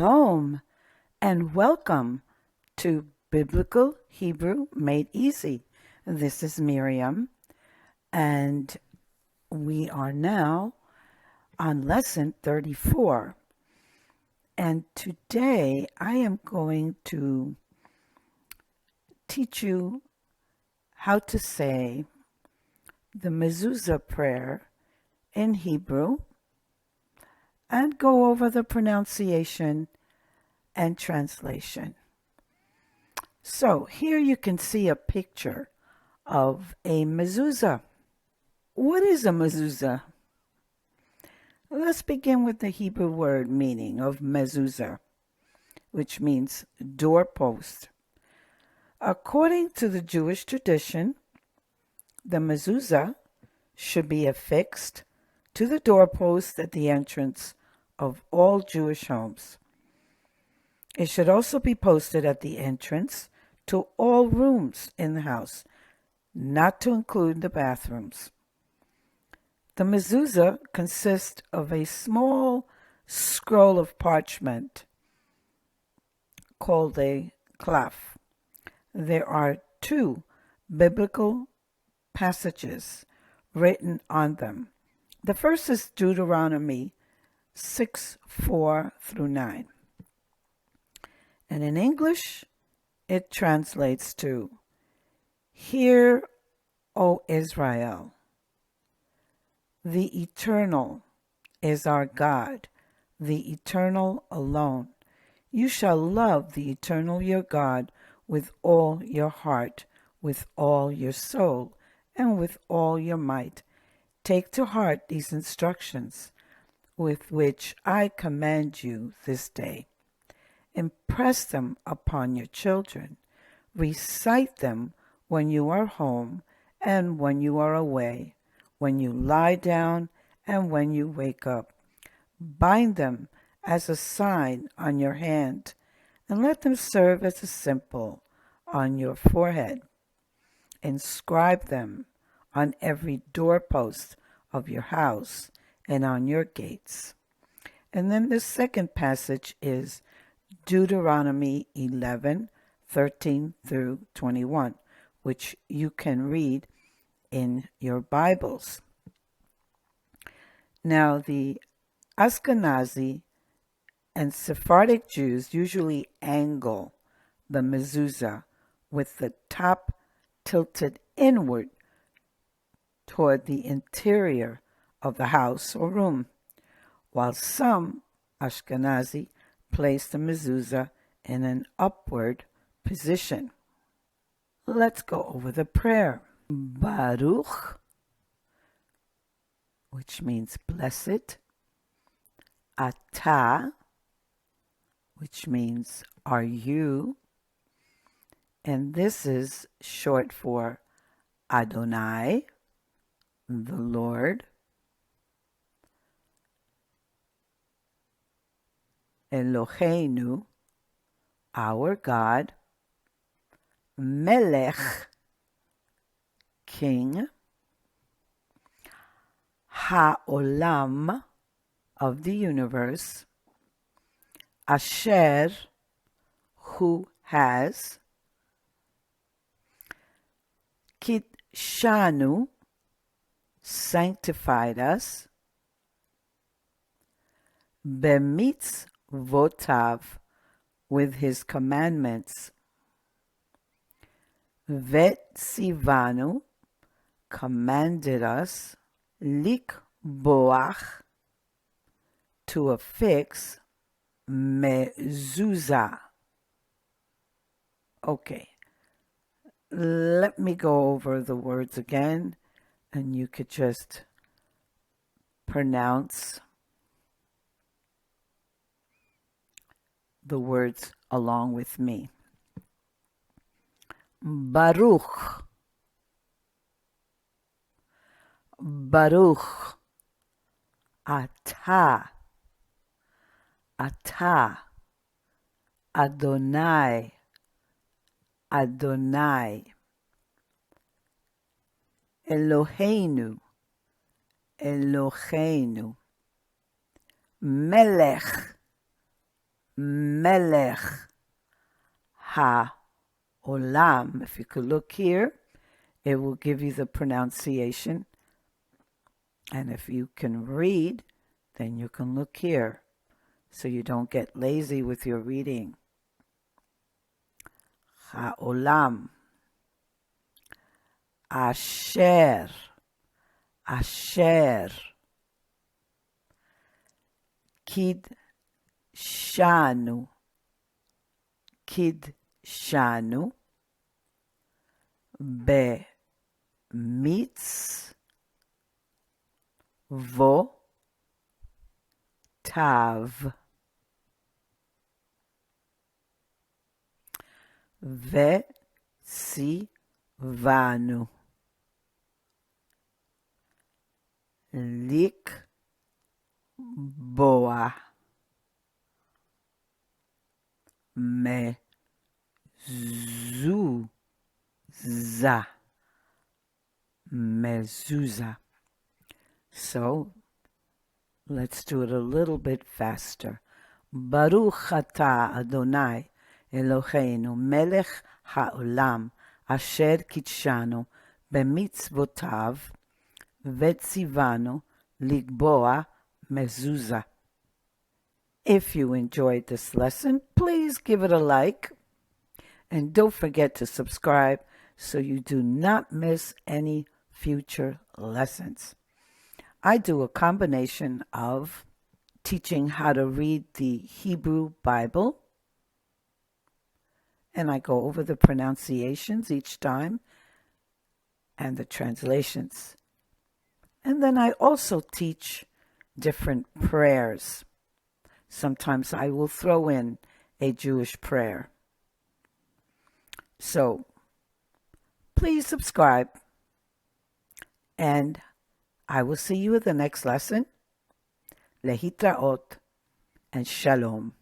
Shalom and welcome to Biblical Hebrew Made Easy. This is Miriam, and we are now on lesson 34. And today I am going to teach you how to say the Mezuzah prayer in Hebrew and go over the pronunciation and translation. So here you can see a picture of a mezuzah. What is a mezuzah? Let's begin with the Hebrew word meaning of mezuzah, which means doorpost. According to the Jewish tradition, the mezuzah should be affixed to the doorpost at the entrance of all Jewish homes. It should also be posted at the entrance to all rooms in the house, not to include the bathrooms. The mezuzah consists of a small scroll of parchment called a clef. There are two biblical passages written on them. The first is Deuteronomy 6:4-9. And in English, it translates to, "Hear, O Israel, the Eternal is our God, the Eternal alone. You shall love the Eternal your God with all your heart, with all your soul, and with all your might. Take to heart these instructions with which I command you this day. Impress them upon your children. Recite them when you are home and when you are away, when you lie down and when you wake up. Bind them as a sign on your hand, and let them serve as a symbol on your forehead. Inscribe them on every doorpost of your house and on your gates." And then the second passage is Deuteronomy 11:13-21, which you can read in your Bibles. Now, the Ashkenazi and Sephardic Jews usually angle the mezuzah with the top tilted inward toward the interior of the house or room, while some Ashkenazi place the mezuzah in an upward position. Let's go over the prayer. Baruch, which means blessed. Atah, which means are you. And this is short for Adonai, the Lord. Eloheinu, our God. Melech, King. Ha'olam, of the universe. Asher, who has. Kitshanu, sanctified us. Bemitzvotav, with his commandments. Vetzivanu, commanded us. Likboach, to affix. Mezuzah. Okay, let me go over the words again, and you could just pronounce the words along with me. Baruch, Baruch, Atah, Atah, Adonai, Adonai, Eloheinu, Eloheinu, Melech, Melech ha'olam. If you could look here, it will give you the pronunciation. And if you can read, then you can look here, so you don't get lazy with your reading. Ha'olam. Asher. Asher. Kidshanu. Kidshanu. B'mitzvotav. V'tzivanu. Likboa. Mezuzah. Mezuzah. So, let's do it a little bit faster. Baruch atah Adonai Eloheinu melech ha'olam asher kitshanu b'mitzvotav v'tzivanu ligboa mezuzah. If you enjoyed this lesson, please give it a like. And don't forget to subscribe so you do not miss any future lessons. I do a combination of teaching how to read the Hebrew Bible, and I go over the pronunciations each time and the translations. And then I also teach different prayers. Sometimes I will throw in a Jewish prayer. So, please subscribe, and I will see you in the next lesson. Lehitraot and shalom.